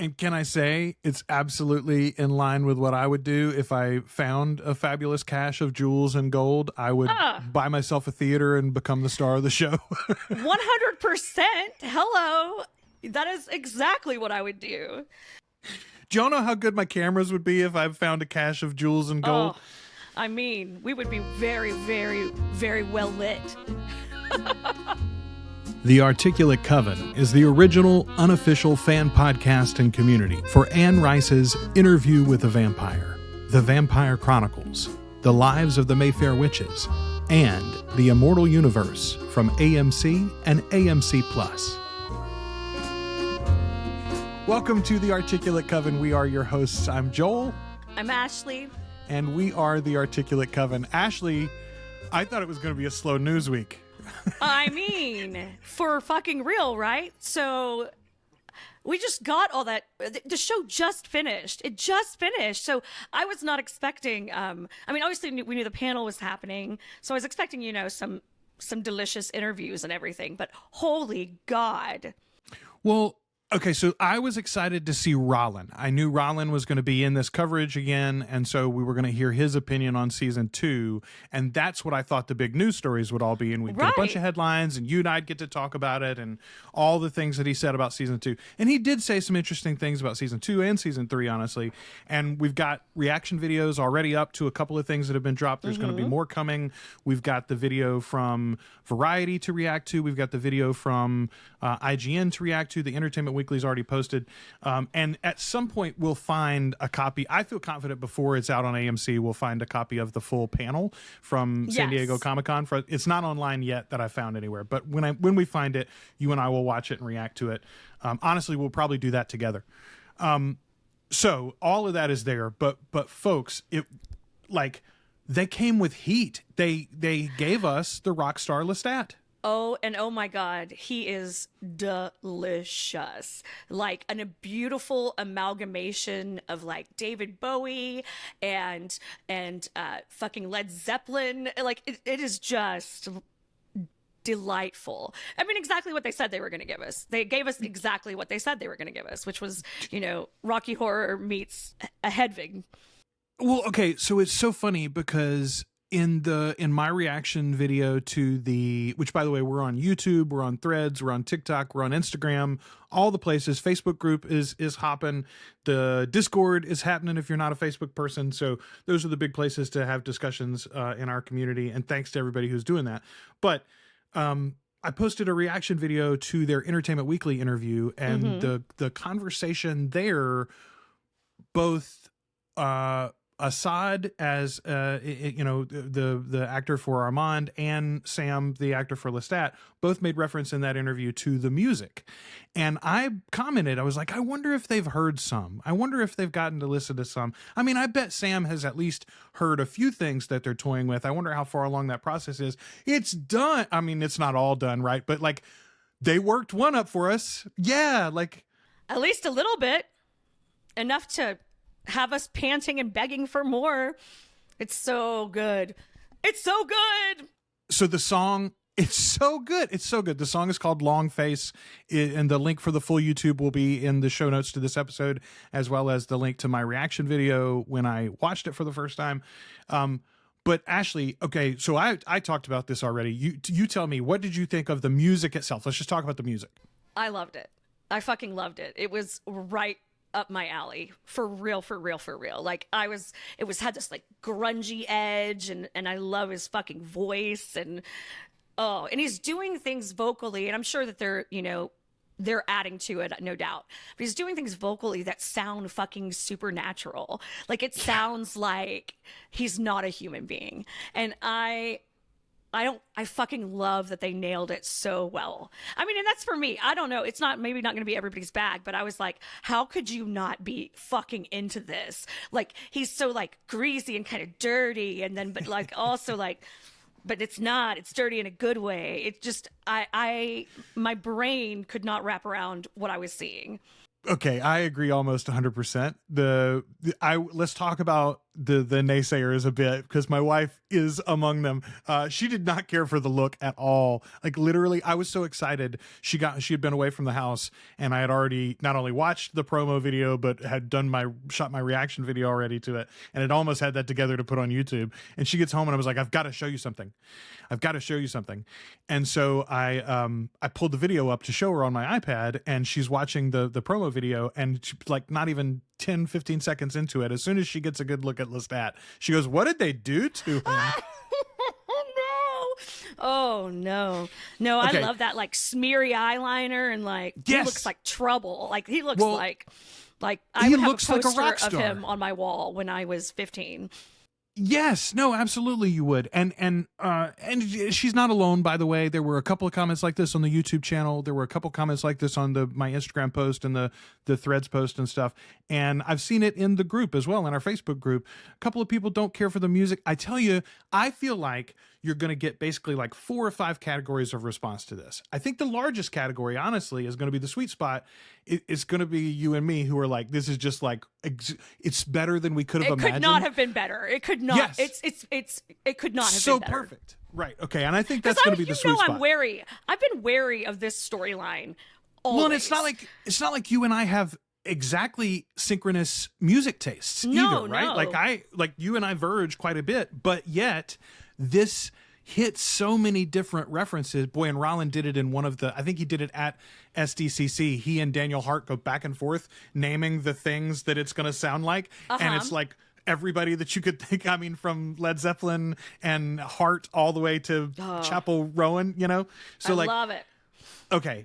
And can I say it's absolutely in line with what I would do if I found a fabulous cache of jewels and gold. I would buy myself a theater and become the star of the show. 100%. Hello. That is exactly what I would do. Do you know how good my cameras would be if I found a cache of jewels and gold? Oh, I mean, we would be very, very, very well lit. The Articulate Coven is the original, unofficial fan podcast and community for Anne Rice's Interview with a Vampire, The Vampire Chronicles, The Lives of the Mayfair Witches, and The Immortal Universe from AMC and AMC+. Welcome to The Articulate Coven. We are your hosts. I'm Joel. I'm Ashley. And we are The Articulate Coven. Ashley, I thought it was going to be a slow news week. I mean, for fucking real, right? So we just got all that. The show just finished. It just finished. So I was not expecting. I mean, obviously we knew the panel was happening, so I was expecting, some delicious interviews and everything. But holy God! Well, okay, so I was excited to see Rollin. I knew Rollin was going to be in this coverage again, and so we were going to hear his opinion on season 2, and that's what I thought the big news stories would all be, and we'd get a bunch of headlines, and you and I'd get to talk about it, and all the things that he said about season 2. And he did say some interesting things about season 2 and season 3, honestly, and we've got reaction videos already up to a couple of things that have been dropped. There's going to be more coming. We've got the video from Variety to react to. We've got the video from IGN to react to. The Entertainment Weekly's already posted, and at some point we'll find a copy. I feel confident before it's out on AMC we'll find a copy of the full panel from San Diego Comic-Con. It's not online yet that I found anywhere, but when we find it, you and I will watch it and react to it. Honestly, we'll probably do that together. So all of that is there, but folks, they came with heat. They gave us the rockstar Lestat. Oh, and oh my God, he is delicious. Like a beautiful amalgamation of like David Bowie and fucking Led Zeppelin. Like it is just delightful. I mean, exactly what they said they were going to give us. They gave us exactly what they said they were going to give us, which was, Rocky Horror meets a Hedwig. Well, okay, so it's so funny because in my reaction video to which by the way, we're on YouTube, we're on Threads, we're on TikTok, we're on Instagram, all the places. Facebook group is hopping. The Discord is happening if you're not a Facebook person. So those are the big places to have discussions in our community. And thanks to everybody who's doing that. But I posted a reaction video to their Entertainment Weekly interview, and the conversation there, both Assad as the actor for Armand and Sam, the actor for Lestat, both made reference in that interview to the music. And I commented, I was like, I wonder if they've heard some. I wonder if they've gotten to listen to some. I mean, I bet Sam has at least heard a few things that they're toying with. I wonder how far along that process is. It's done. I mean, it's not all done, right? But like, they worked one up for us. Yeah, like at least a little bit. Enough to have us panting and begging for more. It's so good. It's so good. So the song, it's so good. It's so good. The song is called Long Face, and the link for the full YouTube will be in the show notes to this episode, as well as the link to my reaction video when I watched it for the first time. But Ashley, okay, so I talked about this already. You tell me, what did you think of the music itself? Let's just talk about the music. I loved it. I fucking loved it. It was right up my alley, for real. Like it had this like grungy edge, and I love his fucking voice, and he's doing things vocally, and I'm sure that they're adding to it, no doubt. But he's doing things vocally that sound fucking supernatural. Like it sounds like he's not a human being, and I fucking love that they nailed it so well. I mean, and that's for me. I don't know. It's maybe not going to be everybody's bag, but I was like, how could you not be fucking into this? Like, he's so like greasy and kind of dirty, and then, but like also like, but it's not. It's dirty in a good way. It's just, my brain could not wrap around what I was seeing. Okay, I agree almost 100%. Let's talk about the naysayers a bit, because my wife is among them. She did not care for the look at all. Like literally, I was so excited. She had been away from the house, and I had already not only watched the promo video, but had shot my reaction video already to it, and it almost had that together to put on YouTube. And she gets home, and I was like, I've got to show you something. And so I pulled the video up to show her on my iPad, and she's watching the promo video, and she, like not even 10, 15 seconds into it, as soon as she gets a good look at Lestat, she goes, "What did they do to him?" Oh no. Okay. I love that like smeary eyeliner, and like he looks like trouble. Like he looks like I would have a poster of him on my wall when I was 15. Yes, no, absolutely you would. And she's not alone, by the way. There were a couple of comments like this on the YouTube channel. There were a couple comments like this on my Instagram post and the Threads post and stuff. And I've seen it in the group as well, in our Facebook group. A couple of people don't care for the music. I tell you, I feel like you're going to get basically like 4 or 5 categories of response to this. I think the largest category, honestly, is going to be the sweet spot. It's going to be you and me who are like, this is just like, it's better than we could have imagined. It could not have been better. It could not. Yes. It could not have been better. So perfect. Right. Okay. And I think that's going to be the sweet spot. I'm wary. I've been wary of this storyline always. Well, and it's not like you and I have exactly synchronous music tastes either, right? No. Like you and I verge quite a bit, but yet this hits so many different references. Boy, and Rollin did it in one of the, I think he did it at SDCC. He and Daniel Hart go back and forth naming the things that it's going to sound like. And it's like everybody that you could think, I mean, from Led Zeppelin and Hart all the way to Chapel Rowan, you know? So I love it. Okay.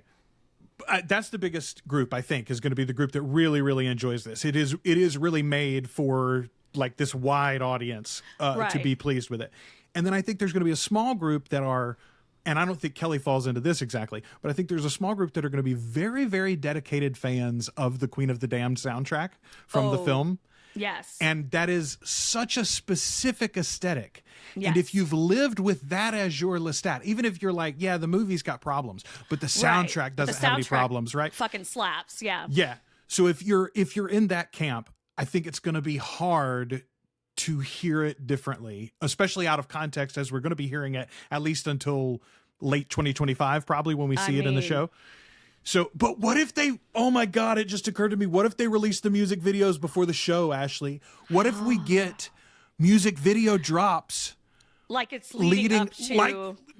That's the biggest group, I think, is going to be the group that really, really enjoys this. It is really made for like this wide audience to be pleased with it. And then I think there's going to be a small group that are, and I don't think Kelly falls into this exactly, but I think there's a small group that are going to be very, very dedicated fans of the Queen of the Damned soundtrack from the film. Yes. And that is such a specific aesthetic. Yes. And if you've lived with that as your Lestat, even if you're like, yeah, the movie's got problems, but the soundtrack doesn't have any problems, right? Fucking slaps, yeah. Yeah. So if you're in that camp, I think it's going to be hard to hear it differently, especially out of context, as we're going to be hearing it at least until late 2025, probably, when we see it in the show. So, but what if they, oh my God, it just occurred to me, what if they release the music videos before the show, Ashley? What if we get music video drops? Like it's leading up to... Like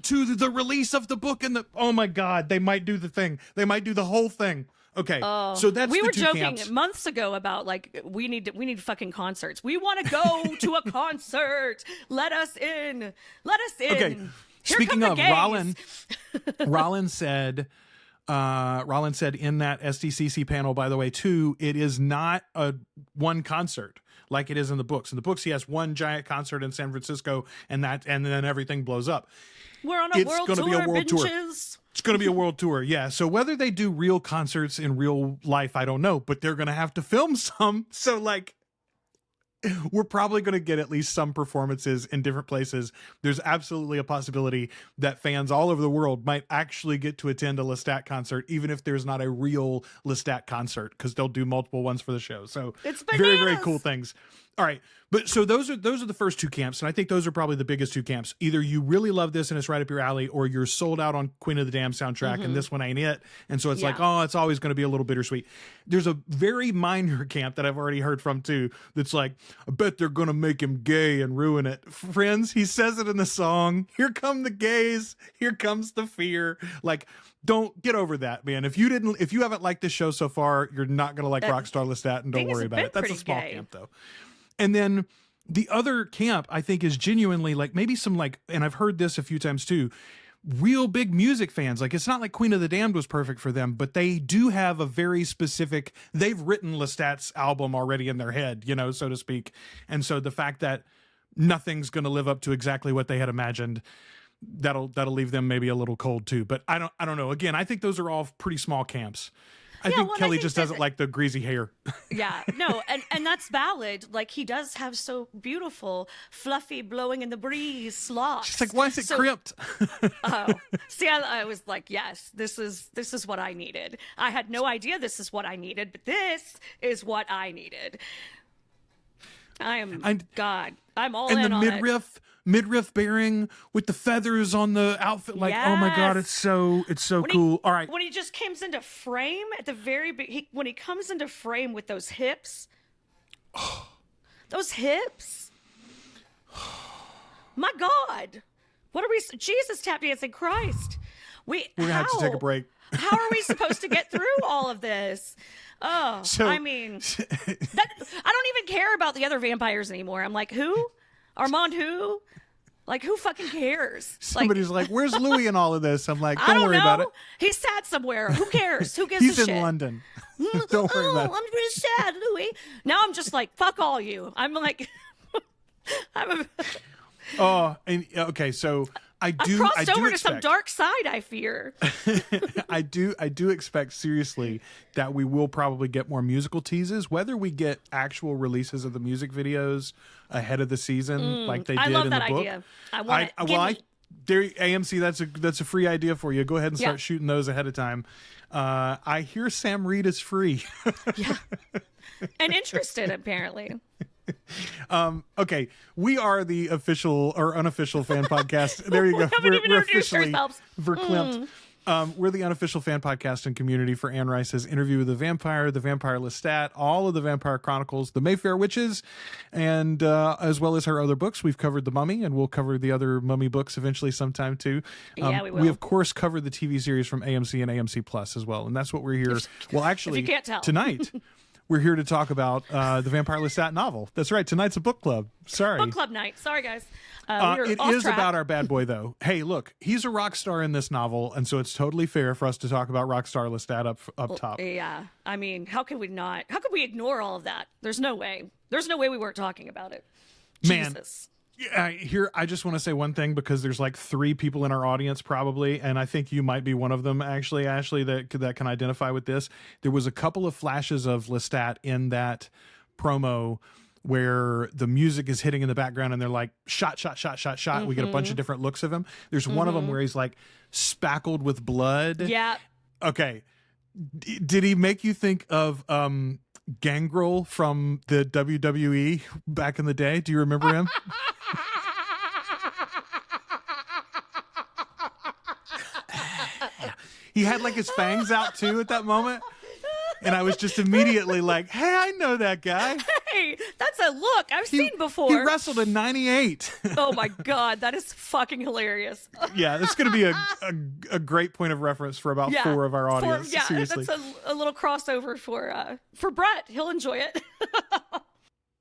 to the release of the book and the, oh my God, they might do the thing. They might do the whole thing. Okay, so that's we the were two joking camps. Months ago about like we need fucking concerts. We want to go to a concert. Let us in. Okay, Here speaking come of the gays. Rollin said in that SDCC panel, by the way, too, it is not a one concert like it is in the books. In the books, he has one giant concert in San Francisco, and then everything blows up. We're on a world tour, bitches. It's going to be a world tour, yeah. So whether they do real concerts in real life, I don't know, but they're going to have to film some. So like, we're probably going to get at least some performances in different places. There's absolutely a possibility that fans all over the world might actually get to attend a Lestat concert, even if there's not a real Lestat concert, because they'll do multiple ones for the show. So it's very, very cool things. All right. But so those are the first two camps. And I think those are probably the biggest two camps. Either you really love this and it's right up your alley, or you're sold out on Queen of the Damned soundtrack and this one ain't it. And so it's like, oh, it's always going to be a little bittersweet. There's a very minor camp that I've already heard from too. That's like, I bet they're going to make him gay and ruin it. Friends, he says it in the song. Here come the gays. Here comes the fear. Like, don't get over that, man. If you haven't liked this show so far, you're not going to like Rockstar Lestat, and don't worry about it. That's a small camp though. And then the other camp, I think, is genuinely like maybe some like, and I've heard this a few times too, real big music fans. Like, it's not like Queen of the Damned was perfect for them, but they do have a very specific, they've written Lestat's album already in their head, you know, so to speak. And so the fact that nothing's going to live up to exactly what they had imagined, that'll leave them maybe a little cold too. But I don't know. Again, I think those are all pretty small camps. I think Kelly just doesn't like the greasy hair. Yeah, no, and that's valid. Like, he does have so beautiful, fluffy, blowing in the breeze locks. She's like, why is it crimped? See, I was like, yes, this is what I needed. I had no idea this is what I needed, but this is what I needed. I'm all and in the on it. midriff bearing with the feathers on the outfit. Like, oh my God, it's so cool. All right. When he just comes into frame at the very when he comes into frame with those hips. Those hips. My God. What are we? Jesus, tap dancing Christ. We're gonna have to take a break. How are we supposed to get through all of this? Oh, I mean, I don't even care about the other vampires anymore. I'm like, who? Armand who? Like, who fucking cares? Somebody's like, where's Louis in all of this? I'm like, I don't don't worry know. about it. He's sad somewhere. Who cares? Who gives a shit? He's in London. Don't worry about it. I'm really sad, Louis. Now I'm just like, fuck all you. I'm like, okay, so I've crossed over to some dark side, I fear. I do expect seriously that we will probably get more musical teases, whether we get actual releases of the music videos ahead of the season like they did in the book. I love that idea. I want it. AMC, that's a free idea for you. Go ahead and start shooting those ahead of time. I hear Sam Reed is free. Yeah. And interested, apparently. Okay, we are the official or unofficial fan podcast. There you go. We're officially verklempt. We're the unofficial fan podcast and community for Anne Rice's Interview with the Vampire Lestat, all of the Vampire Chronicles, the Mayfair Witches, and as well as her other books. We've covered The Mummy, and we'll cover the other Mummy books eventually sometime too. Yeah, we will. We, of course, covered the TV series from AMC and AMC Plus as well, and that's what we're here. Well, actually, if you can't tell. Tonight... We're here to talk about the Vampire Lestat novel. That's right. Tonight's a book club. Sorry. Book club night. Sorry, guys. It is about our bad boy, though. Hey, look, he's a rock star in this novel, and so it's totally fair for us to talk about rockstar Lestat up top. Yeah. I mean, how could we not? How could we ignore all of that? There's no way. There's no way we weren't talking about it. Man. Jesus. Here, I just want to say one thing because there's like 3 people in our audience probably, and I think you might be one of them actually, Ashley, that can identify with this. There was a couple of flashes of Lestat in that promo where the music is hitting in the background and they're like shot. We get a bunch of different looks of him. There's one of them where he's like spackled with blood. Yeah. Okay. Did he make you think of Gangrel from the WWE back in the day? Do you remember him? He had like his fangs out too at that moment. And I was just immediately like, hey, I know that guy. Hey, that's a look I've seen before. He wrestled in 98. Oh my God, that is fucking hilarious. Yeah, that's going to be a great point of reference for about 4 of our audience. Seriously. That's a little crossover for Brett. He'll enjoy it.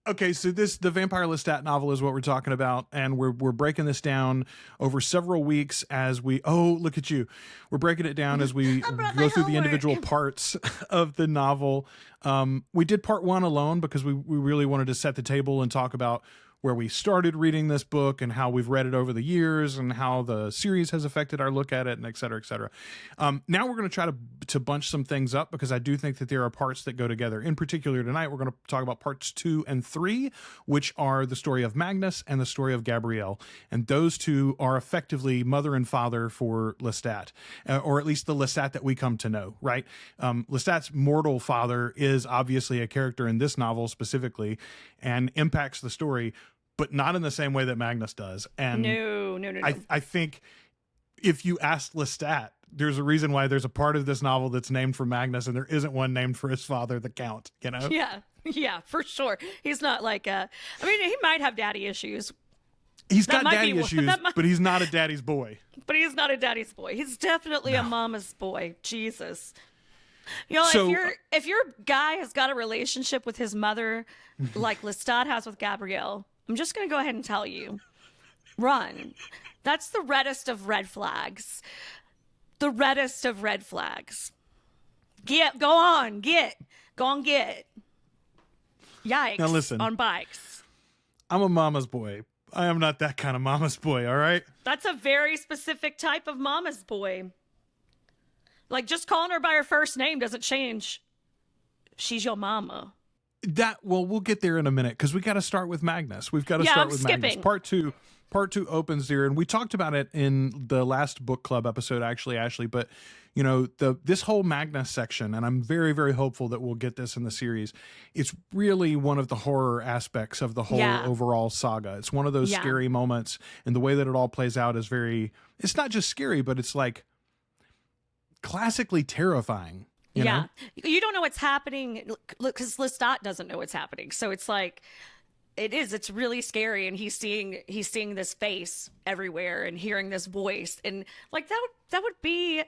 Okay, so the Vampire Lestat novel is what we're talking about, and we're breaking this down over several weeks as we look at you. We're breaking it down as we go through the individual parts of the novel. We did part 1 alone because we really wanted to set the table and talk about where we started reading this book and how we've read it over the years and how the series has affected our look at it, and et cetera, et cetera. Now we're going to try to bunch some things up because I do think that there are parts that go together. In particular, tonight we're going to talk about parts 2 and 3, which are the story of Magnus and the story of Gabrielle. And those two are effectively mother and father for Lestat, or at least the Lestat that we come to know, right? Lestat's mortal father is obviously a character in this novel specifically and impacts the story, but not in the same way that Magnus does. And no. I think if you asked Lestat, there's a reason why there's a part of this novel that's named for Magnus and there isn't one named for his father, the Count, you know? Yeah, for sure. He's not like I mean, he might have daddy issues. He's got daddy issues, but he's not a daddy's boy. But he's not a daddy's boy. He's definitely a mama's boy. Jesus. You know, so, if your guy has got a relationship with his mother like Lestat has with Gabrielle, I'm just going to go ahead and tell you, run. That's the reddest of red flags. The reddest of red flags. Go on, get. Yikes. Now listen, on bikes. I'm a mama's boy. I am not that kind of mama's boy, all right? That's a very specific type of mama's boy. Like, just calling her by her first name doesn't change. She's your mama. Well, we'll get there in a minute because we got to start with Magnus. We've got to start with Magnus. Part two opens there, and we talked about it in the last book club episode, actually, Ashley. But you know, this whole Magnus section, and I'm very, very hopeful that we'll get this in the series. It's really one of the horror aspects of the whole overall saga. It's one of those scary moments, and the way that it all plays out is very. It's not just scary, but it's like classically terrifying. You know? You don't know what's happening because Lestat doesn't know what's happening. So it's like, it's really scary. And he's seeing this face everywhere and hearing this voice. And like, that would be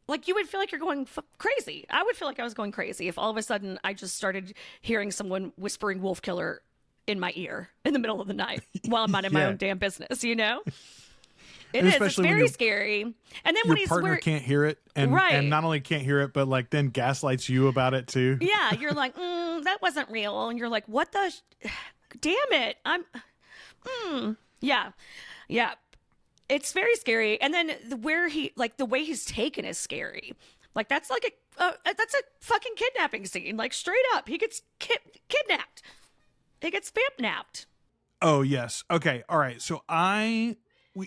like, you would feel like you're going crazy. I would feel like I was going crazy if all of a sudden I just started hearing someone whispering wolf killer in my ear in the middle of the night while I'm minding my own damn business, you know? It's very scary. And then when your partner can't hear it, and not only can't hear it, but like then gaslights you about it too. Yeah, you're like, that wasn't real, and you're like, what the, damn it, yeah. It's very scary. And then the way he's taken is scary. Like that's like that's a fucking kidnapping scene. Like straight up, he gets kidnapped. He gets vamp-napped. Oh yes. Okay. All right. So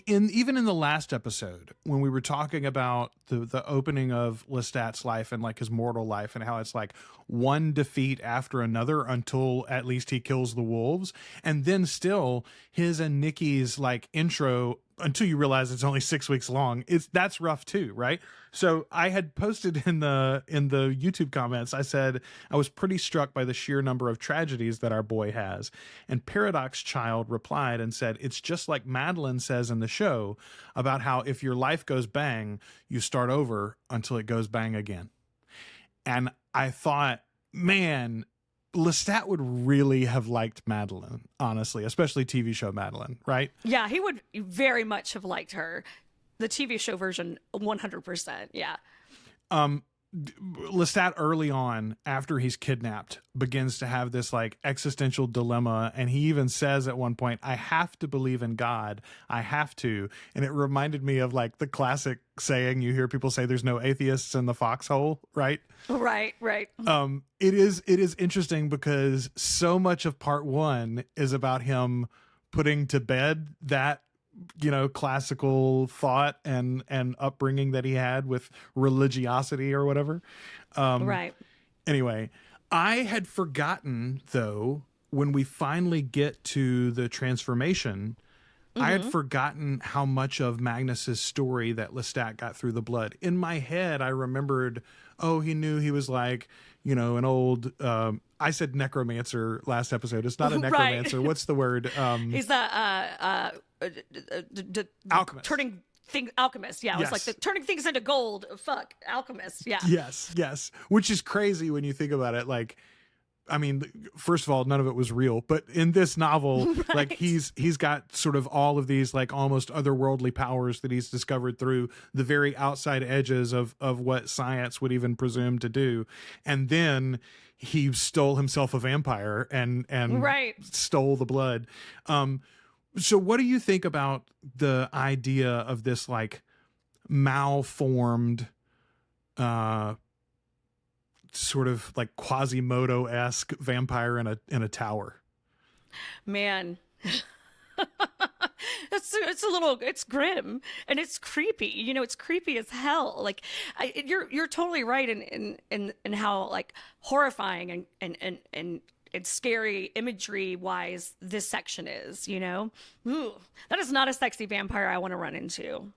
even in the last episode, when we were talking about the opening of Lestat's life and like his mortal life and how it's like one defeat after another until at least he kills the wolves, and then still his and Nikki's like intro until you realize it's only 6 weeks long. That's rough too, right? So I had posted in the YouTube comments, I said I was pretty struck by the sheer number of tragedies that our boy has. And Paradox Child replied and said, it's just like Madeline says in the show about how if your life goes bang, you start over until it goes bang again. And I thought, man, Lestat would really have liked Madeline, honestly, especially TV show Madeline, right? Yeah, he would very much have liked her. The TV show version, 100%. Yeah. Lestat early on, after he's kidnapped, begins to have this like existential dilemma, and he even says at one point, I have to believe in God. I have to. And it reminded me of like the classic saying you hear people say there's no atheists in the foxhole, right? Right. It is interesting because so much of part one is about him putting to bed that, you know, classical thought and upbringing that he had with religiosity or whatever. Right. Anyway, I had forgotten, though, when we finally get to the transformation, I had forgotten how much of Magnus's story that Lestat got through the blood. In my head, I remembered, he knew he was like, you know, an old, I said necromancer last episode. It's not a necromancer. Right. What's the word? He's the alchemist. Alchemist. Yeah. It was like the turning things into gold. Fuck. Alchemist. Yeah. Yes. Which is crazy when you think about it. Like, I mean, first of all, none of it was real, but in this novel, right. Like he's got sort of all of these like almost otherworldly powers that he's discovered through the very outside edges of what science would even presume to do. And then he stole himself a vampire and right. stole the blood. So what do you think about the idea of this like malformed, sort of like Quasimodo-esque vampire in a tower? Man, it's grim and it's creepy. You know, it's creepy as hell. Like you're totally right in how like horrifying and scary imagery wise this section is, you know. Ooh, that is not a sexy vampire I want to run into.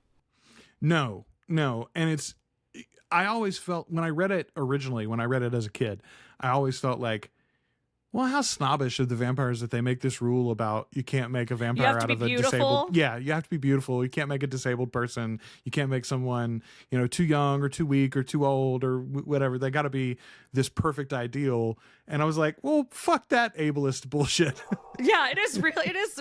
No. And I always felt when I read it originally, when I read it as a kid, I always felt like, well, how snobbish of the vampires that they make this rule about you can't make a vampire out of a disabled. Yeah, you have to be beautiful. You can't make a disabled person. You can't make someone, you know, too young or too weak or too old or whatever. They got to be this perfect ideal. And I was like, well, fuck that ableist bullshit. Yeah, it is really. It's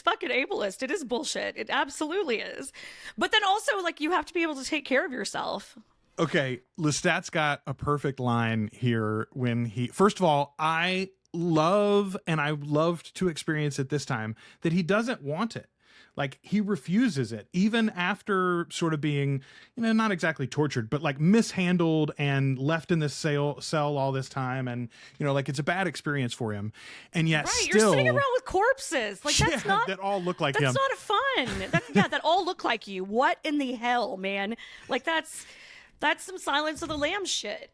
fucking ableist. It is bullshit. It absolutely is. But then also, like, you have to be able to take care of yourself. Okay, Lestat's got a perfect line here when first of all, I loved to experience it this time, that he doesn't want it. Like, he refuses it, even after sort of being, not exactly tortured, but like mishandled and left in this cell all this time. And, like, it's a bad experience for him. And yet Right, still, you're sitting around with corpses. Like, that's not... that all look like that's him. not fun. That all look like you. What in the hell, man? Like, that's some Silence of the Lambs shit.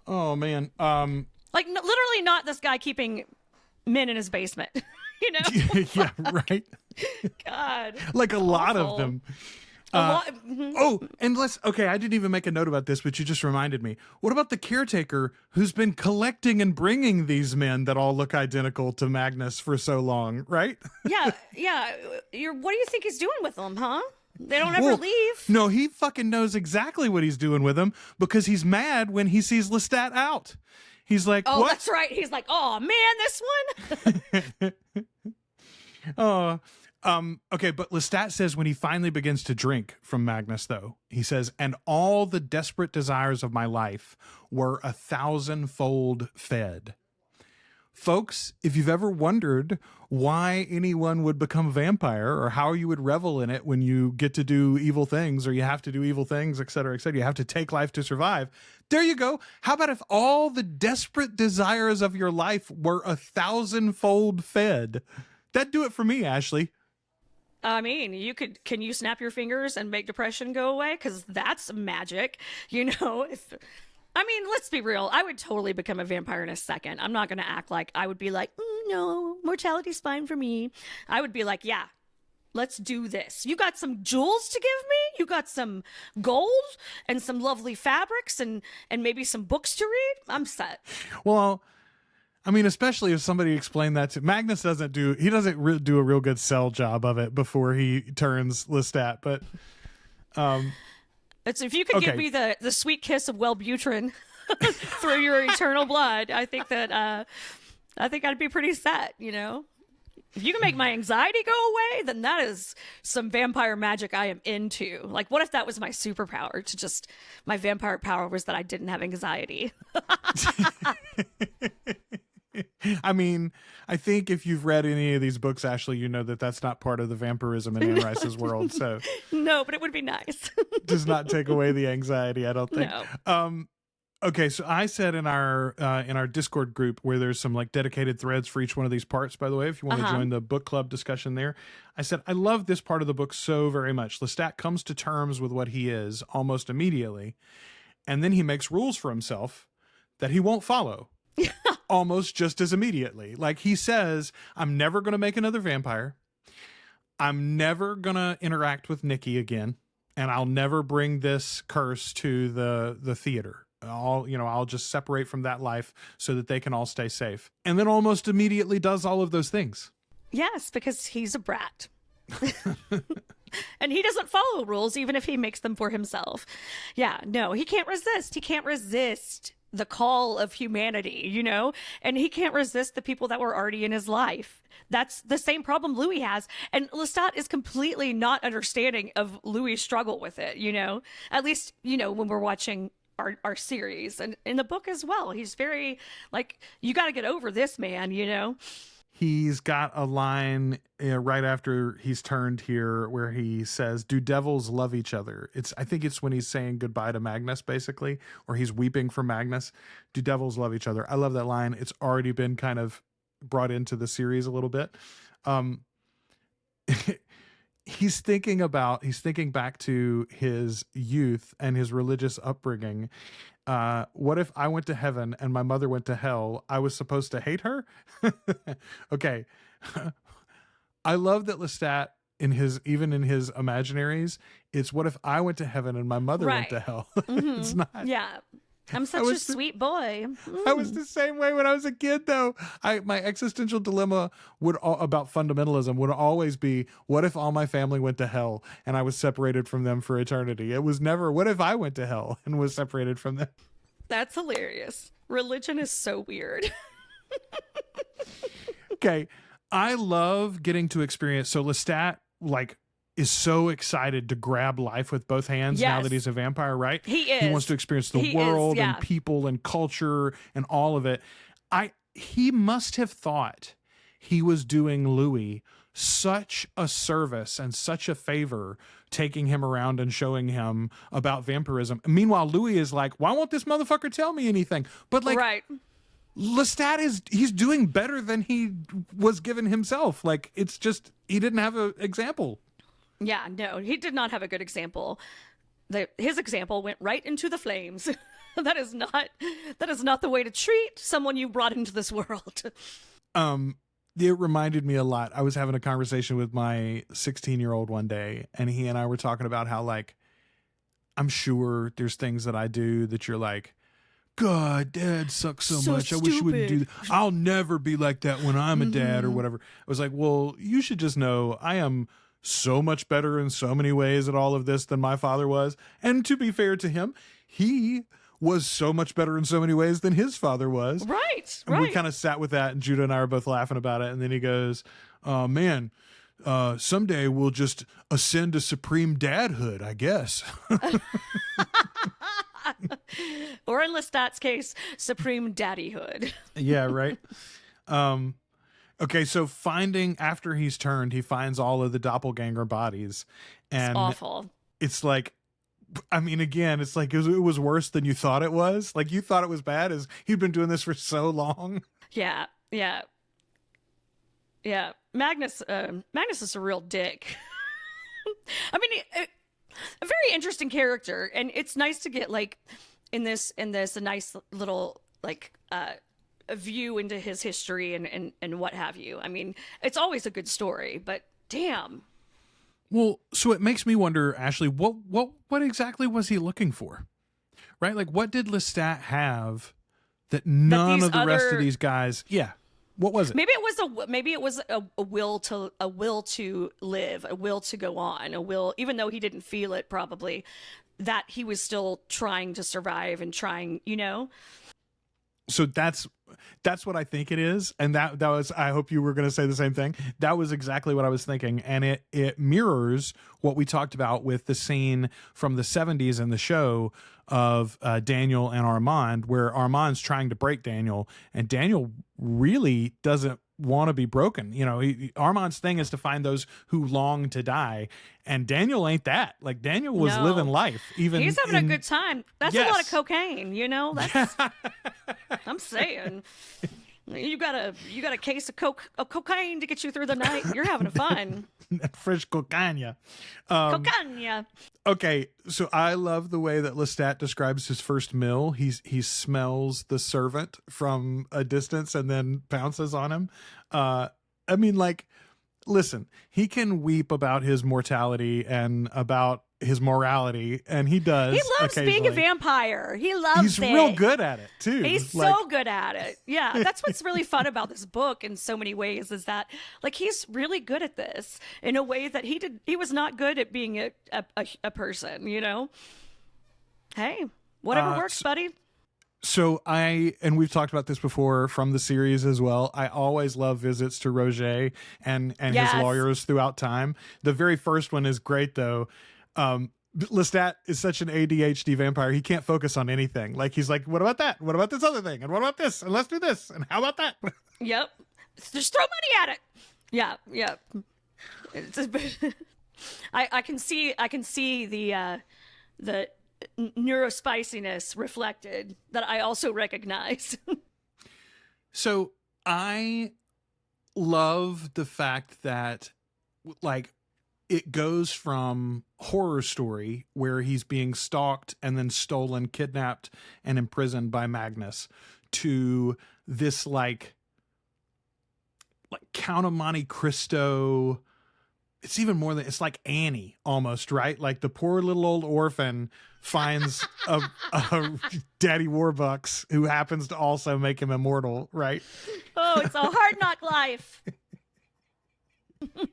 Oh, man. Like, literally not this guy keeping men in his basement. Yeah, right. God. Like a lot awful. of them. Mm-hmm. Oh, and I didn't even make a note about this, but you just reminded me. What about the caretaker who's been collecting and bringing these men that all look identical to Magnus for so long, right? Yeah. What do you think he's doing with them, huh? They don't ever leave. No, he fucking knows exactly what he's doing with them because he's mad when he sees Lestat out. He's like, oh, what? That's right. He's like, oh, man, this one. Okay, but Lestat says when he finally begins to drink from Magnus, though, he says, and all the desperate desires of my life were 1,000-fold fed. Folks, if you've ever wondered why anyone would become a vampire or how you would revel in it when you get to do evil things or you have to do evil things, et cetera, you have to take life to survive. There you go. How about if all the desperate desires of your life were 1,000-fold fed? That'd do it for me, Ashley. I mean, can you snap your fingers and make depression go away? Because that's magic, let's be real. I would totally become a vampire in a second. I'm not going to act like I would be like, no, mortality's fine for me. I would be like, yeah, let's do this. You got some jewels to give me? You got some gold and some lovely fabrics and maybe some books to read? I'm set. Well, I mean, especially if somebody explained that to Magnus doesn't do a real good sell job of it before he turns Lestat, but it's if you could give me the sweet kiss of Wellbutrin through your eternal blood, I think I'd be pretty set, If you can make my anxiety go away, then that is some vampire magic I am into. Like, what if that was my superpower? My vampire power was that I didn't have anxiety. I mean, I think if you've read any of these books, Ashley, you know that that's not part of the vampirism in Anne Rice's world. So no, but it would be nice. Does not take away the anxiety, I don't think. No. Okay, so I said in our Discord group where there's some like dedicated threads for each one of these parts, by the way, if you want to join the book club discussion there, I said I love this part of the book so very much. Lestat comes to terms with what he is almost immediately, and then he makes rules for himself that he won't follow. Almost just as immediately. Like, he says, I'm never going to make another vampire. I'm never going to interact with Nikki again. And I'll never bring this curse to the theater. I'll just separate from that life so that they can all stay safe. And then almost immediately does all of those things. Yes, because he's a brat. And he doesn't follow rules, even if he makes them for himself. Yeah, no, he can't resist. He can't resist the call of humanity, and he can't resist the people that were already in his life. That's the same problem Louis has. And Lestat is completely not understanding of Louis' struggle with it, at least, when we're watching our series and in the book as well. He's very like, you got to get over this, man, He's got a line right after he's turned here where he says, do devils love each other? I think it's when he's saying goodbye to Magnus, basically, or he's weeping for Magnus. Do devils love each other? I love that line. It's already been kind of brought into the series a little bit. He's thinking back to his youth and his religious upbringing. What if I went to heaven and my mother went to hell? I was supposed to hate her? Okay. I love that Lestat, even in his imaginaries, it's what if I went to heaven and my mother went to hell? Mm-hmm. It's not. Yeah. I'm such a sweet boy. I was the same way when I was a kid, though. My existential dilemma about fundamentalism would always be, what if all my family went to hell and I was separated from them for eternity? It was never, what if I went to hell and was separated from them? That's hilarious. Religion is so weird. Okay. I love getting to experience. So Lestat, is so excited to grab life with both hands now that he's a vampire, right? He is. He wants to experience the world and people and culture and all of it. He must have thought he was doing Louis such a service and such a favor taking him around and showing him about vampirism. Meanwhile, Louis is like, why won't this motherfucker tell me anything? But like, Right. Lestat he's doing better than he was given himself. Like, it's just, he didn't have an example. Yeah, no, he did not have a good example. His example went right into the flames. That is not the way to treat someone you brought into this world. It reminded me a lot. I was having a conversation with my 16-year-old one day, and he and I were talking about how, like, I'm sure there's things that I do that you're like, God, dad sucks so much. I wish you wouldn't do that. I'll never be like that when I'm a dad or whatever. I was like, well, you should just know I am so much better in so many ways at all of this than my father was. And to be fair to him, he was so much better in so many ways than his father was. Right, and we kind of sat with that, and Judah and I were both laughing about it. And then he goes, man, someday we'll just ascend to supreme dadhood, I guess. Or in Lestat's case, supreme daddyhood. Yeah, right. Okay, so after he's turned, he finds all of the doppelganger bodies. And it's awful. It's like, I mean, again, it's like it was worse than you thought it was. Like, you thought it was bad as he'd been doing this for so long. Yeah. Magnus is a real dick. I mean, a very interesting character, and it's nice to get like in this a nice little like a view into his history and what have you. I mean, it's always a good story, but damn. Well, so it makes me wonder, Ashley, what exactly was he looking for? Right? Like, what did Lestat have that none of the rest of these guys? Yeah. What was it? Maybe it was a will to live, a will to go on, a will, even though he didn't feel it probably, that he was still trying to survive and trying, you know? So that's what I think it is. And that was, I hope you were going to say the same thing. That was exactly what I was thinking. And it mirrors what we talked about with the scene from the 70s in the show of Daniel and Armand, where Armand's trying to break Daniel, and Daniel really doesn't want to be broken. You know, Armand's thing is to find those who long to die, and Daniel ain't that. Like, Daniel was living life. Even he's having a good time. That's yes. a lot of cocaine, you know. That's I'm saying. You got a case of cocaine to get you through the night. You're having fun. Fresh cocaine. Cocaine. Okay, so I love the way that Lestat describes his first meal. He smells the servant from a distance and then pounces on him. I mean, like, listen, he can weep about his mortality and about his morality, and he does. He loves being a vampire. He loves it. He's real good at it too. He's so good at it. Yeah, that's what's really fun about this book in so many ways, is that like he's really good at this in a way that he was not good at being a person, you know. Hey, whatever works, buddy. So and we've talked about this before from the series as well, I always love visits to Roger and yes. his lawyers throughout time. The very first one is great though. Lestat is such an ADHD vampire. He can't focus on anything. Like, he's like, what about that? What about this other thing? And what about this? And let's do this. And how about that? Yep. Just throw money at it. Yeah. I can see the neurospiciness reflected that I also recognize. So I love the fact that, like, it goes from horror story where he's being stalked and then stolen, kidnapped, and imprisoned by Magnus to this like Count of Monte Cristo. It's even more than, it's like Annie almost, right? Like the poor little old orphan finds a daddy warbucks who happens to also make him immortal, right? Oh, it's a hard knock life.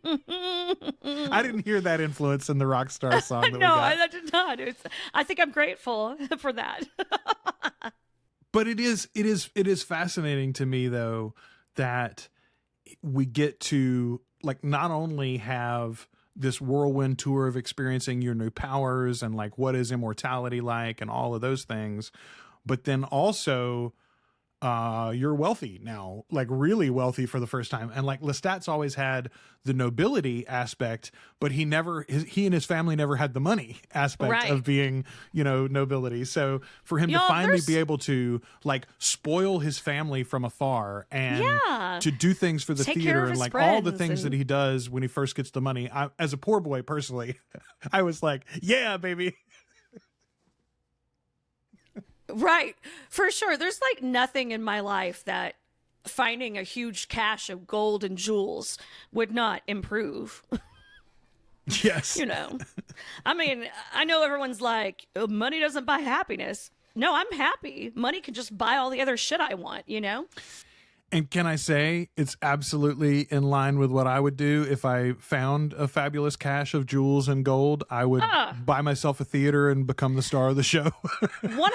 I didn't hear that influence in the Rockstar song. That no, I did not. I think I'm grateful for that. But it is fascinating to me though that we get to like not only have this whirlwind tour of experiencing your new powers and like what is immortality like and all of those things, but then also you're wealthy now, like really wealthy for the first time. And like Lestat's always had the nobility aspect, but he and his family never had the money aspect of being, nobility. So for him to finally be able to like spoil his family from afar and to do things for the theater and like all the things that he does when he first gets the money, as a poor boy personally, I was like, yeah, baby. Right. For sure. There's like nothing in my life that finding a huge cache of gold and jewels would not improve. Yes. I mean, I know everyone's like, oh, money doesn't buy happiness. No, I'm happy. Money can just buy all the other shit I want, And can I say it's absolutely in line with what I would do if I found a fabulous cache of jewels and gold? I would buy myself a theater and become the star of the show. 100%.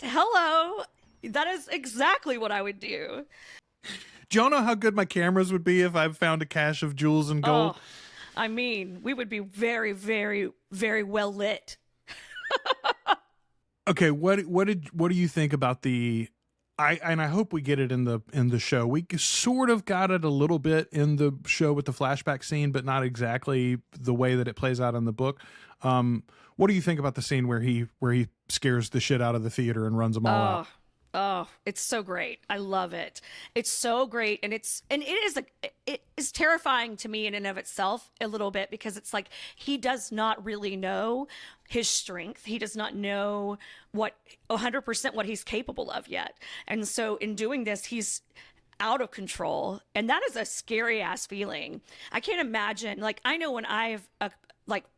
Hello. That is exactly what I would do. Do y'all know how good my cameras would be if I found a cache of jewels and gold? Oh, I mean, we would be very, very, very well lit. Okay, what do you think about the... I hope we get it in the show. We sort of got it a little bit in the show with the flashback scene, but not exactly the way that it plays out in the book. What do you think about the scene where he scares the shit out of the theater and runs them all out? Oh, it's so great. I love it. It's so great. And it is terrifying to me in and of itself a little bit, because it's like, he does not really know his strength. He does not know 100% what he's capable of yet. And so in doing this, he's out of control. And that is a scary ass feeling. I can't imagine, like, I know when I've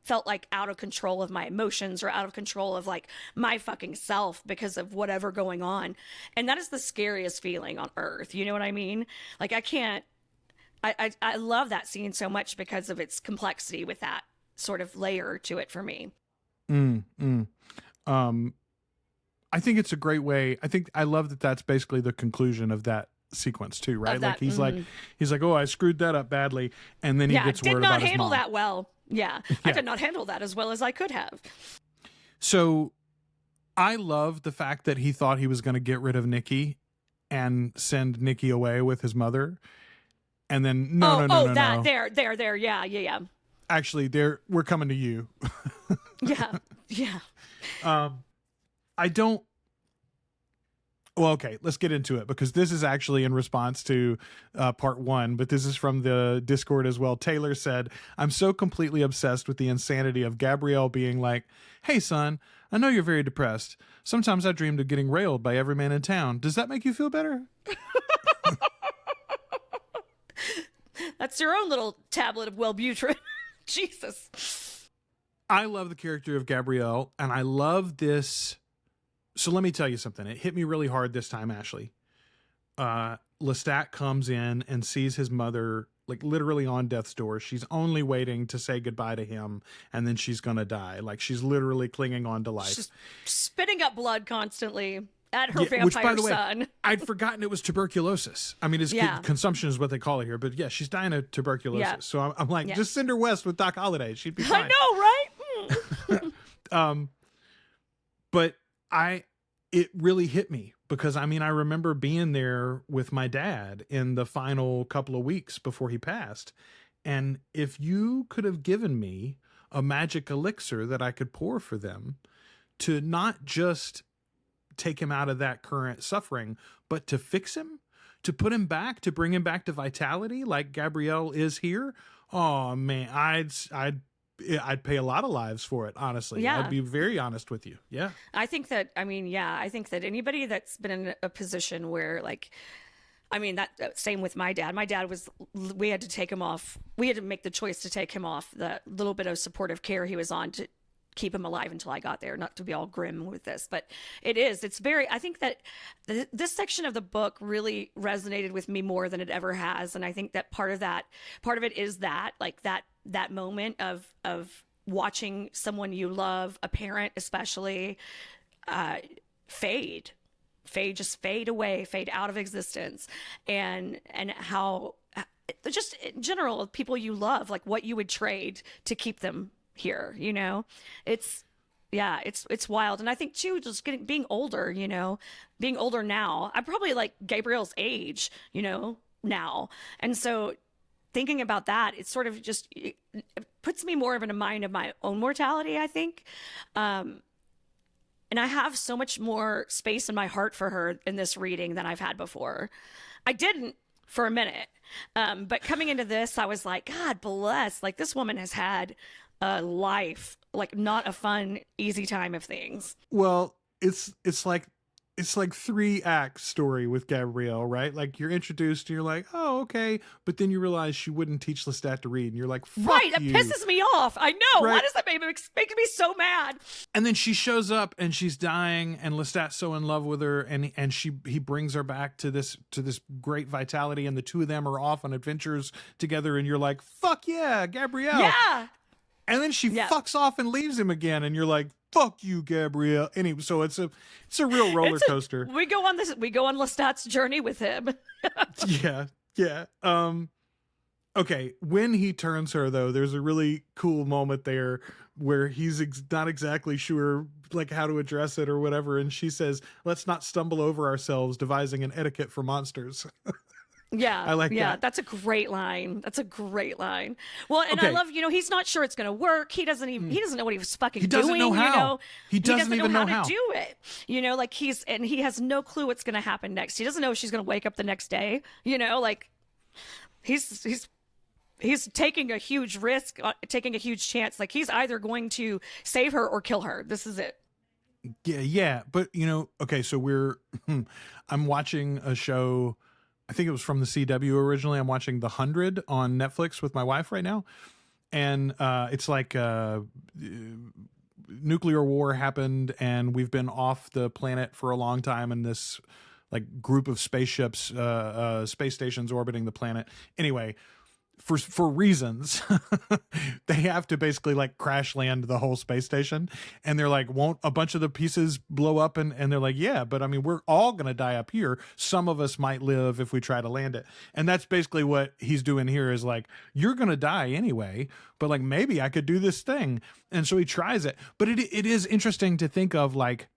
felt like out of control of my emotions or out of control of like my fucking self because of whatever going on. And that is the scariest feeling on earth. You know what I mean? Like, I love that scene so much because of its complexity with that sort of layer to it for me. I think it's a great way. I love that that's basically the conclusion of that sequence too, right? Like he's like, oh, I screwed that up badly. And then he gets word about his mom. Did not handle that well. Yeah, I did not handle that as well as I could have. So I love the fact that he thought he was going to get rid of Nikki and send Nikki away with his mother. And then, no. There. Yeah. Actually, we're coming to you. Yeah. I don't. Well, okay, let's get into it, because this is actually in response to part one, but this is from the Discord as well. Taylor said, I'm so completely obsessed with the insanity of Gabrielle being like, hey, son, I know you're very depressed. Sometimes I dreamed of getting railed by every man in town. Does that make you feel better? That's your own little tablet of Wellbutrin. Jesus. I love the character of Gabrielle, and I love this. So let me tell you something. It hit me really hard this time, Ashley. Lestat comes in and sees his mother like literally on death's door. She's only waiting to say goodbye to him, and then she's going to die. Like, she's literally clinging on to life. She's spitting up blood constantly at her vampire which, by the way, son. I'd forgotten it was tuberculosis. I mean, consumption is what they call it here. But yeah, she's dying of tuberculosis. Yeah. So I'm like, just send her west with Doc Holliday. She'd be fine. I know, right? But it really hit me, because I mean, I remember being there with my dad in the final couple of weeks before he passed. And if you could have given me a magic elixir that I could pour for them to not just take him out of that current suffering, but to fix him, to put him back, to bring him back to vitality like Gabrielle is here. Oh man, I'd pay a lot of lives for it, honestly. Yeah. I'd be very honest with you. Yeah. I think that anybody that's been in a position where, like, I mean, that same with my dad. My dad we had to take him off. We had to make the choice to take him off the little bit of supportive care he was on to keep him alive until I got there, not to be all grim with this, but it's very, I think that this section of the book really resonated with me more than it ever has. And I think that part of it is that, like, that moment of watching someone you love, a parent especially, fade away, fade out of existence, and how just in general, people you love, like what you would trade to keep them here, it's Yeah, it's wild. And I think too, just being older, being older now, I'm probably like Gabrielle's age, now. And so thinking about that, it's sort of just, it puts me more of in a mind of my own mortality, I think. And I have so much more space in my heart for her in this reading than I've had before. I didn't for a minute. But coming into this, I was like, God bless. Like, this woman has had a life, like not a fun, easy time of things. Well, it's like 3-act story with Gabrielle, right? Like, you're introduced and you're like, oh, okay. But then you realize she wouldn't teach Lestat to read. And you're like, fuck right. you. It pisses me off. I know. Right? Why does that making me so mad? And then she shows up and she's dying and Lestat's so in love with her. And he brings her back to this great vitality. And the two of them are off on adventures together. And you're like, fuck yeah, Gabrielle. Yeah. And then she fucks off and leaves him again. And you're like, fuck you, Gabrielle. Anyway, so it's a real roller coaster. We go on Lestat's journey with him. Yeah. Okay, when he turns her though, there's a really cool moment there where he's not exactly sure like how to address it or whatever, and she says, "Let's not stumble over ourselves devising an etiquette for monsters." Yeah. I like that. That's a great line. Well, and Okay. I love, he's not sure it's going to work. He doesn't know what he was fucking He doesn't doing. know how. He doesn't even know how to do it. Like he has no clue what's going to happen next. He doesn't know if she's going to wake up the next day. Like he's taking a huge risk, taking a huge chance. Like he's either going to save her or kill her. This is it. Yeah. But okay, so I'm watching a show. I think it was from the CW originally. I'm watching The 100 on Netflix with my wife right now. And it's like nuclear war happened and we've been off the planet for a long time. And this like group of spaceships, space stations orbiting the planet. Anyway, for reasons, they have to basically like crash land the whole space station. And they're like, won't a bunch of the pieces blow up? And they're like, yeah, but I mean, we're all going to die up here. Some of us might live if we try to land it. And that's basically what he's doing here is like, you're going to die anyway, but like, maybe I could do this thing. And so he tries it. But it is interesting to think of like,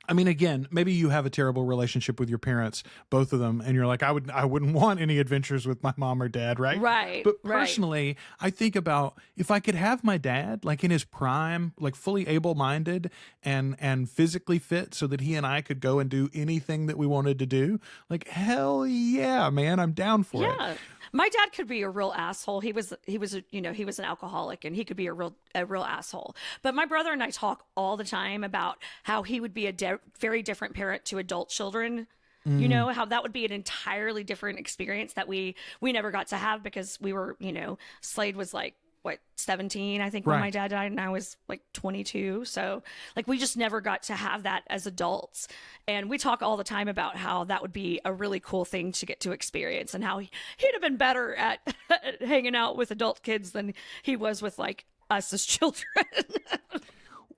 I mean, again, maybe you have a terrible relationship with your parents, both of them, and you're like, I wouldn't want any adventures with my mom or dad, right? Right. But personally, I think about if I could have my dad like in his prime, like fully able-minded and physically fit so that he and I could go and do anything that we wanted to do, like hell yeah, man, I'm down for it. Yeah. My dad could be a real asshole. He was an alcoholic and he could be a real asshole. But my brother and I talk all the time about how he would be a very different parent to adult children. How that would be an entirely different experience that we never got to have because we were, Slade was like, 17, I think, when my dad died, and I was like 22. So like we just never got to have that as adults. And we talk all the time about how that would be a really cool thing to get to experience and how he'd have been better at hanging out with adult kids than he was with like us as children.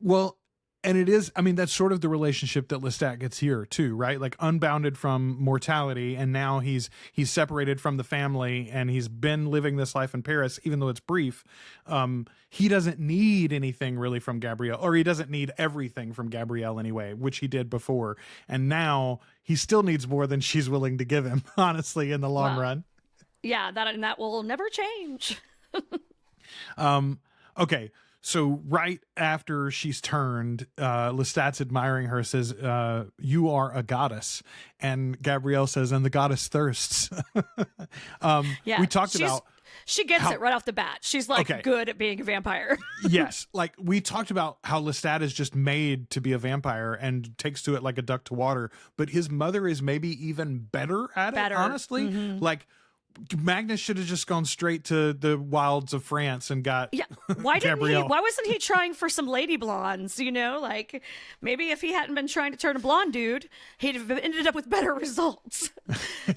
Well, and it is, I mean, that's sort of the relationship that Lestat gets here too, right? Like unbounded from mortality. And now he's separated from the family and he's been living this life in Paris, even though it's brief. He doesn't need anything really from Gabrielle, or he doesn't need everything from Gabrielle anyway, which he did before. And now he still needs more than she's willing to give him, honestly, in the long run. Yeah, that will never change. Okay. So right after she's turned, Lestat's admiring her, says, you are a goddess. And Gabrielle says, and the goddess thirsts. Yeah, we talked about... She gets it right off the bat. She's like good at being a vampire. Yes. Like we talked about how Lestat is just made to be a vampire and takes to it like a duck to water. But his mother is maybe even better at it, honestly. Mm-hmm. Like... Magnus should have just gone straight to the wilds of France and got Why Gabrielle. Why wasn't he trying for some lady blondes? Like maybe if he hadn't been trying to turn a blonde dude, he'd have ended up with better results.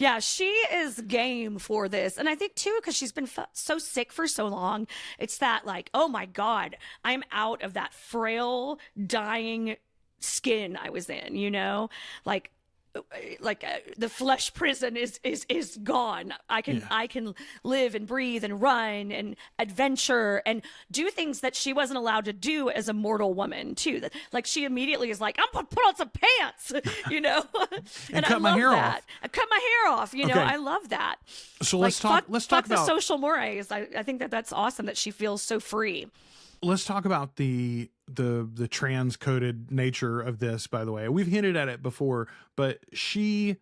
Yeah, she is game for this, and I think too because she's been so sick for so long. It's that like, oh my God, I'm out of that frail, dying skin I was in. Like. the flesh prison is gone. I can live and breathe and run and adventure and do things that she wasn't allowed to do as a mortal woman too. That like she immediately is like, I'm gonna put on some pants, you know, and cut my hair that. off. I cut my hair off, you know. I love that. So let's talk fuck about the social mores. I think that's awesome that she feels so free. Let's talk about the trans-coded nature of this, by the way. We've hinted at it before, but she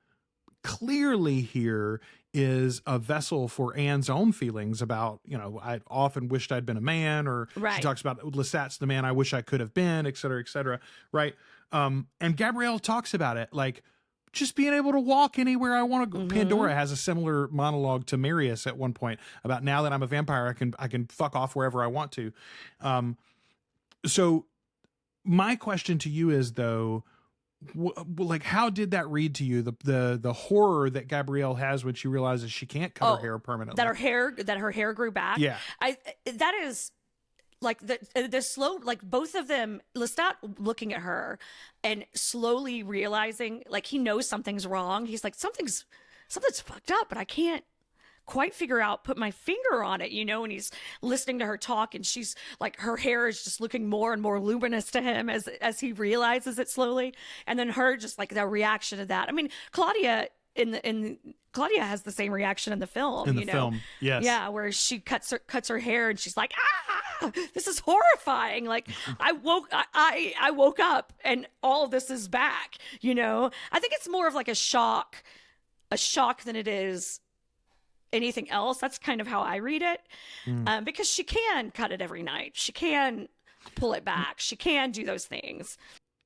clearly here is a vessel for Anne's own feelings about, you know, I often wished I'd been a man, or she talks about Lestat's the man I wish I could have been, et cetera, right? And Gabrielle talks about it, like, just being able to walk anywhere I want to go. Pandora has a similar monologue to Marius at one point about, now that I'm a vampire, I can fuck off wherever I want to. So my question to you is, though, like, how did that read to you? The horror that Gabrielle has when she realizes she can't cut her hair permanently. That her hair grew back. Yeah. That is like the slow, like both of them, Lestat looking at her and slowly realizing, like, he knows something's wrong. He's like, something's fucked up, but I can't quite put my finger on it, you know. And he's listening to her talk, and she's like, her hair is just looking more and more luminous to him as he realizes it slowly. And then her just like the reaction to that. I mean, Claudia Claudia has the same reation in the film. In the film, yes. Yeah, where she cuts her hair and she's like, this is horrifying. Like, I woke up and all of this is back, you know? I think it's more of like a shock than it is anything else. That's kind of how I read it. Because she can cut it every night. She can pull it back. She can do those things.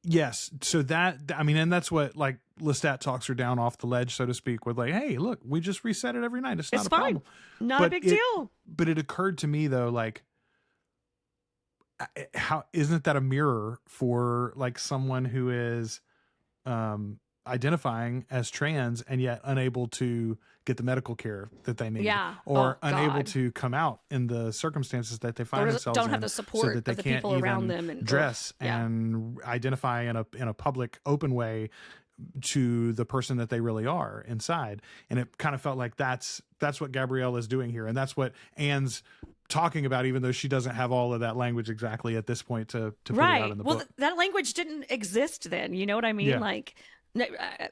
Yes. So that, I mean, and that's what, like, Lestat talks her down off the ledge, so to speak, with like, hey, look, we just reset it every night. It's not a fine. problem. Not a big deal. But it occurred to me, though, like, how isn't that a mirror for like someone who is identifying as trans and yet unable to get the medical care that they need, or unable to come out in the circumstances that they find themselves in, don't have the support so that they of the can't people even around them and dress and identify in a public, open way to the person that they really are inside. And it kind of felt like that's what Gabrielle is doing here, and that's what Anne's talking about, even though she doesn't have all of that language exactly at this point to put it out in the book. That language didn't exist then, you know what I mean? Yeah. Like,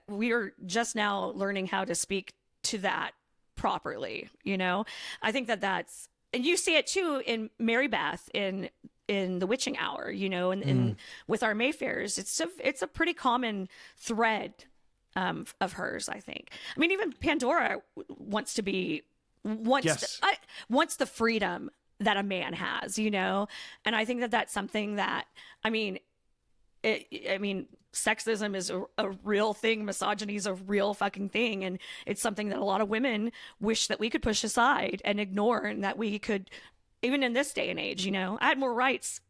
we're just now learning how to speak to that properly, you know? I think that's, and you see it too in Mary Beth in The Witching Hour, you know, and with our Mayfairs. It's a pretty common thread of hers, I think. I mean, even Pandora wants the freedom that a man has, you know? And I think that's something that, I mean, sexism is a real thing. Misogyny is a real fucking thing. And it's something that a lot of women wish that we could push aside and ignore, and that we could, even in this day and age, you know, I had more rights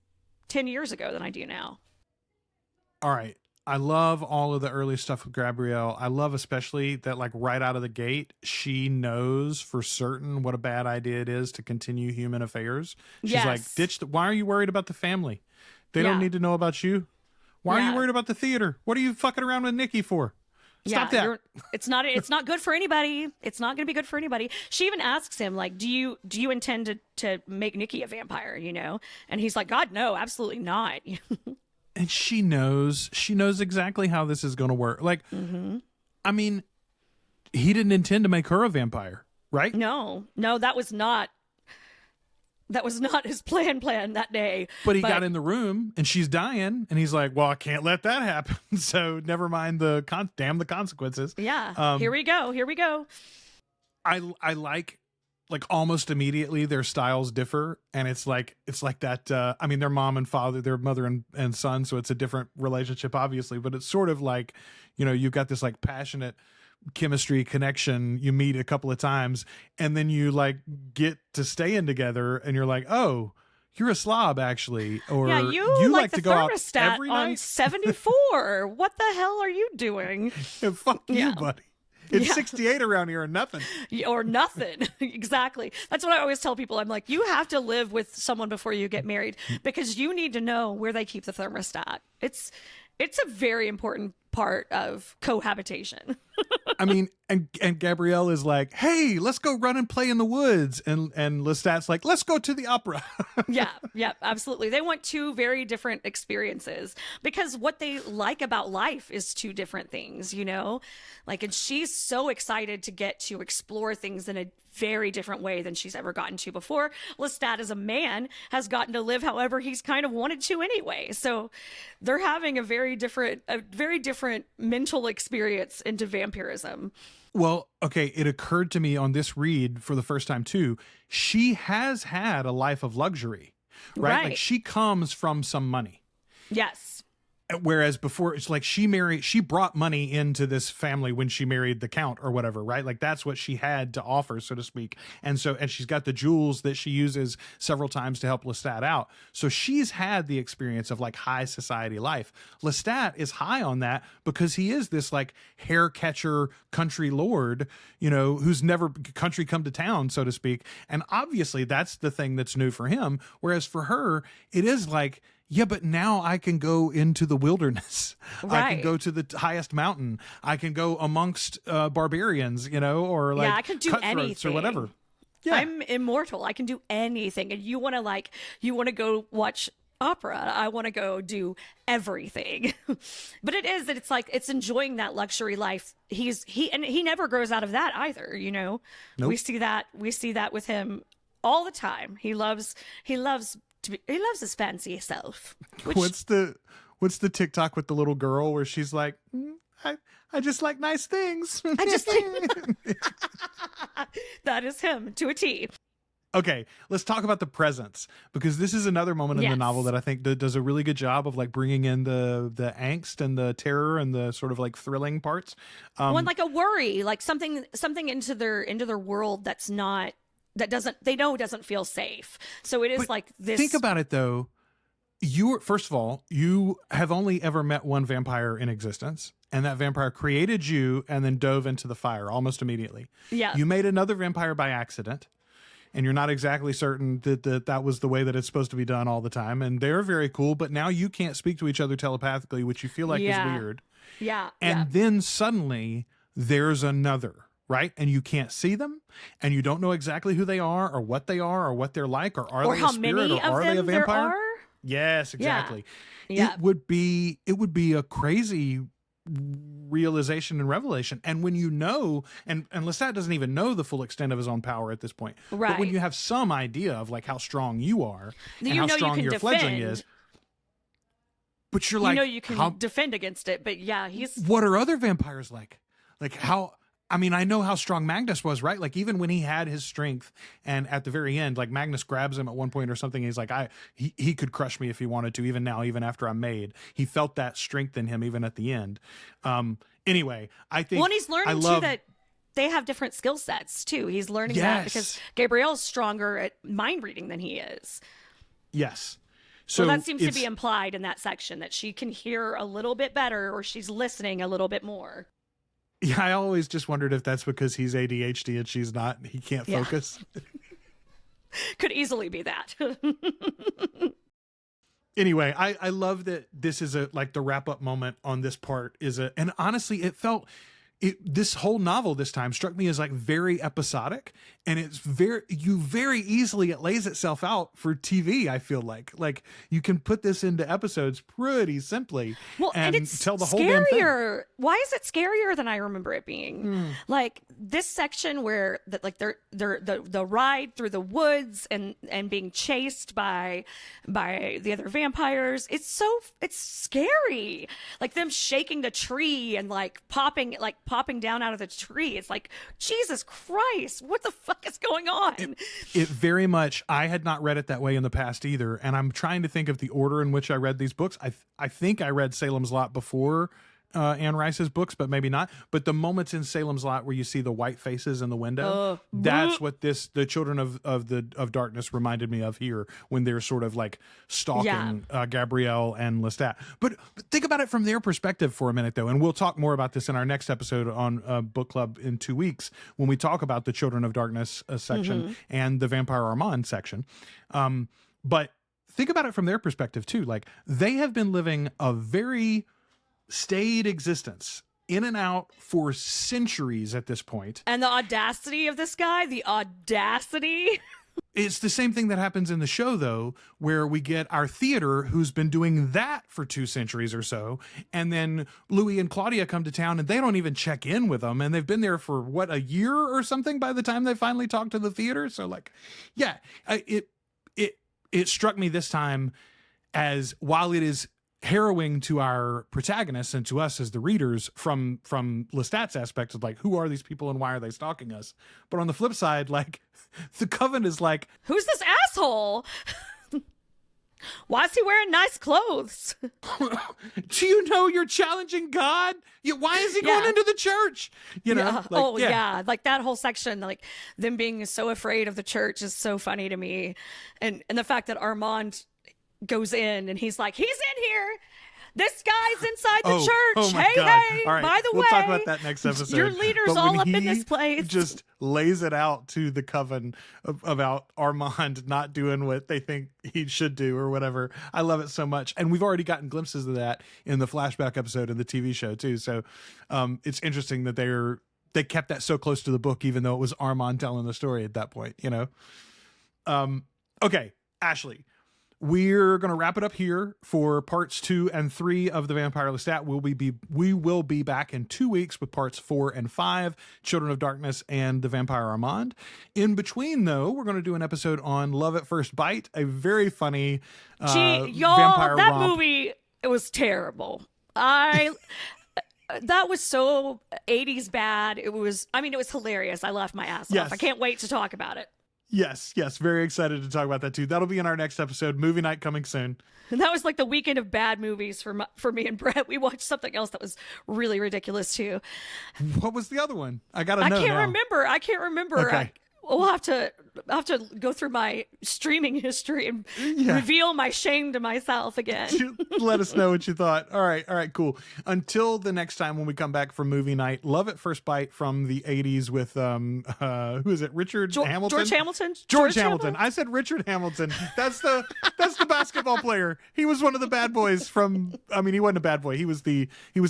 10 years ago than I do now. All right. I love all of the early stuff with Gabrielle. I love especially that, like, right out of the gate, she knows for certain what a bad idea it is to continue human affairs. She's like, why are you worried about the family? They don't need to know about you. Why are you worried about the theater? What are you fucking around with Nikki for? Stop that. It's not good for anybody. It's not going to be good for anybody. She even asks him, like, do you intend to make Nikki a vampire, you know? And he's like, God, no, absolutely not. And she knows exactly how this is going to work. Like, I mean, he didn't intend to make her a vampire, right? No, that was not his plan that day. But he got in the room and she's dying, and he's like, well, I can't let that happen. So never mind damn the consequences. Yeah. Here we go. I like almost immediately their styles differ, and it's like that. I mean, they're mom and father, they're mother and son. So it's a different relationship, obviously, but it's sort of like, you know, you've got this like passionate chemistry connection. You meet a couple of times and then you like get to stay in together, and you're like, oh, you're a slob actually, or you like to go out every night on 74. What the hell are you doing? Fuck you, buddy. It's 68 around here, or nothing. Or nothing. Exactly. That's what I always tell people. I'm like, you have to live with someone before you get married, because you need to know where they keep the thermostat. It's a very important part of cohabitation. I mean, and Gabrielle is like, hey, let's go run and play in the woods. And Lestat's like, let's go to the opera. Yeah, absolutely. They want two very different experiences because what they like about life is two different things, you know? Like, and she's so excited to get to explore things in a very different way than she's ever gotten to before. Lestat, as a man, has gotten to live however he's kind of wanted to anyway. So they're having a very different mental experience into vampirism. Well, okay, it occurred to me on this read for the first time too. She has had a life of luxury, right? Like she comes from some money. Yes. Whereas before, it's like she brought money into this family when she married the count or whatever, right? Like that's what she had to offer, so to speak. And she's got the jewels that she uses several times to help Lestat out. So she's had the experience of like high society life. Lestat is high on that because he is this like hair catcher country lord, you know, who's never country come to town, so to speak. And obviously that's the thing that's new for him. Whereas for her, it is like, yeah, but now I can go into the wilderness. Right. I can go to the highest mountain. I can go amongst barbarians, you know, or like I can do anything or whatever. Yeah. I'm immortal. I can do anything. And you want to go watch opera. I want to go do everything. But it's like it's enjoying that luxury life. He never grows out of that either, you know. Nope. We see that with him all the time. He loves his fancy self. What's the TikTok with the little girl where she's like, I just like nice things. I just like that is him to a T. Okay, let's talk about the presents, because this is another moment in the novel that I think does a really good job of like bringing in the angst and the terror and the sort of like thrilling parts. One like a worry, like something into their world doesn't feel safe. So it is like this. Think about it though. First of all, you have only ever met one vampire in existence, and that vampire created you and then dove into the fire almost immediately. Yeah. You made another vampire by accident, and you're not exactly certain that was the way that it's supposed to be done all the time. And they're very cool, but now you can't speak to each other telepathically, which you feel like is weird. Yeah. And then suddenly there's another. Right. And you can't see them, and you don't know exactly who they are or what they're like, or are they a spirit, or are they a vampire? Yes, exactly. Yeah. It would be a crazy realization and revelation. And when you know, and Lestat doesn't even know the full extent of his own power at this point. Right. But when you have some idea of like how strong you are and you how know strong you can your defend. fledgling is. But you're like, you can defend against it, but yeah, what are other vampires like? Like how, I mean, I know how strong Magnus was, right? Like even when he had his strength, and at the very end, like Magnus grabs him at one point or something. He's like, he could crush me if he wanted to, even now, even after I'm made. He felt that strength in him, even at the end. Anyway, I think. Well, and he's learning too that they have different skill sets too. He's learning that because Gabrielle's stronger at mind reading than he is. Yes. So that seems to be implied in that section, that she can hear a little bit better, or she's listening a little bit more. Yeah, I always just wondered if that's because he's ADHD and she's not. He can't focus. Could easily be that. Anyway, I love that this is like the wrap up moment on this part and honestly, this whole novel this time struck me as like very episodic, and it's very easily it lays itself out for TV. I feel like you can put this into episodes pretty simply, and it's tell the whole damn thing. Why is it scarier than I remember it being? Like this section where the ride through the woods and being chased by the other vampires. It's scary. Like them shaking the tree and popping down out of the tree. It's like, Jesus Christ, what the fuck is going on? It very much, I had not read it that way in the past either. And I'm trying to think of the order in which I read these books. I think I read Salem's Lot before Anne Rice's books, but maybe not. But the moments in Salem's Lot where you see the white faces in the window, that's what the Children of Darkness reminded me of here, when they're sort of like stalking Gabrielle and Lestat. But think about it from their perspective for a minute, though, and we'll talk more about this in our next episode on Book Club in 2 weeks, when we talk about the Children of Darkness section and the Vampire Armand section. But think about it from their perspective too. Like, they have been living a very stayed existence in and out for centuries at this point. And the audacity of this guy, the audacity. It's the same thing that happens in the show, though, where we get our theater who's been doing that for 2 centuries or so. And then Louis and Claudia come to town and they don't even check in with them. And they've been there for, what, a year or something by the time they finally talk to the theater. So, like, yeah, it struck me this time as, while it is harrowing to our protagonists and to us as the readers from Lestat's aspect of, like, who are these people and why are they stalking us? But on the flip side, like, the Coven is like, who's this asshole? Why is he wearing nice clothes? Do you know you're challenging God? Why is he going into the church? You know? Yeah. Like that whole section, like them being so afraid of the church is so funny to me. And the fact that Armand goes in and he's like, he's in here. This guy's inside the church. Oh my hey, God. hey, all right. by the way. We'll talk about that next episode. Your leader's But all when up in he this place. just lays it out to the Coven about Armand not doing what they think he should do or whatever. I love it so much. And we've already gotten glimpses of that in the flashback episode in the TV show too. So it's interesting that they kept that so close to the book, even though it was Armand telling the story at that point, you know? Okay, Ashley. We're going to wrap it up here for parts 2 and 3 of the Vampire Lestat. We will be back in 2 weeks with parts 4 and 5, Children of Darkness and the Vampire Armand. In between, though, we're going to do an episode on Love at First Bite, a very funny vampire that romp. movie, it was terrible. That was so 80s bad. It was hilarious. I laughed my ass off. I can't wait to talk about it. Yes. Very excited to talk about that too. That'll be in our next episode. Movie night coming soon. And that was like the weekend of bad movies for me and Brett. We watched something else that was really ridiculous too. What was the other one? I can't remember. Okay. We'll have to go through my streaming history and reveal my shame to myself again. Let us know what you thought. All right, cool. Until the next time when we come back for movie night, Love at First Bite from the 80s with who is it? Richard Hamilton? George Hamilton? George Hamilton. I said Richard Hamilton. That's the basketball player. He was one of the bad boys from he wasn't a bad boy. He was the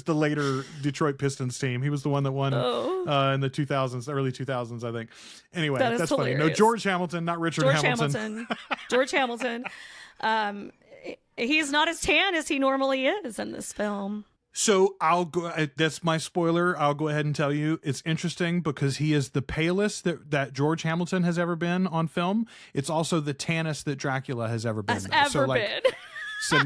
later Detroit Pistons team. He was the one that won in the 2000s, early 2000s, I think. Anyway, that's hilarious. funny. No, George Hamilton, not Richard Hamilton. George Hamilton. He's not as tan as he normally is in this film. So I'll go. That's my spoiler. I'll go ahead and tell you it's interesting because he is the palest that George Hamilton has ever been on film. It's also the tannest that Dracula has ever been. It's a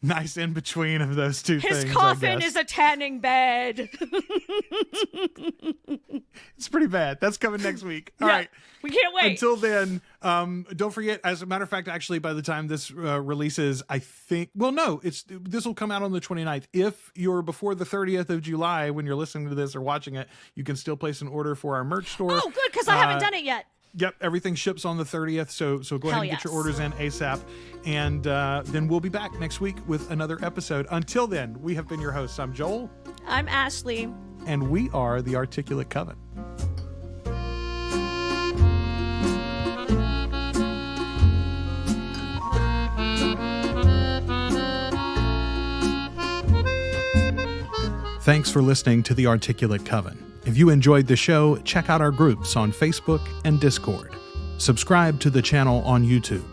nice in between of those two things. His coffin is a tanning bed. It's pretty bad. That's coming next week. All right. We can't wait. Until then, don't forget, as a matter of fact, actually, by the time this releases, I think, this will come out on the 29th. If you're before the 30th of July, when you're listening to this or watching it, you can still place an order for our merch store. Oh, good, because I haven't done it yet. Yep, everything ships on the 30th, so go ahead and get your orders in ASAP. And then we'll be back next week with another episode. Until then, we have been your hosts. I'm Joel. I'm Ashley. And we are the Articulate Coven. Thanks for listening to the Articulate Coven. If you enjoyed the show, check out our groups on Facebook and Discord. Subscribe to the channel on YouTube.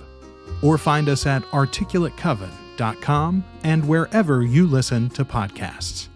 Or find us at articulatecoven.com and wherever you listen to podcasts.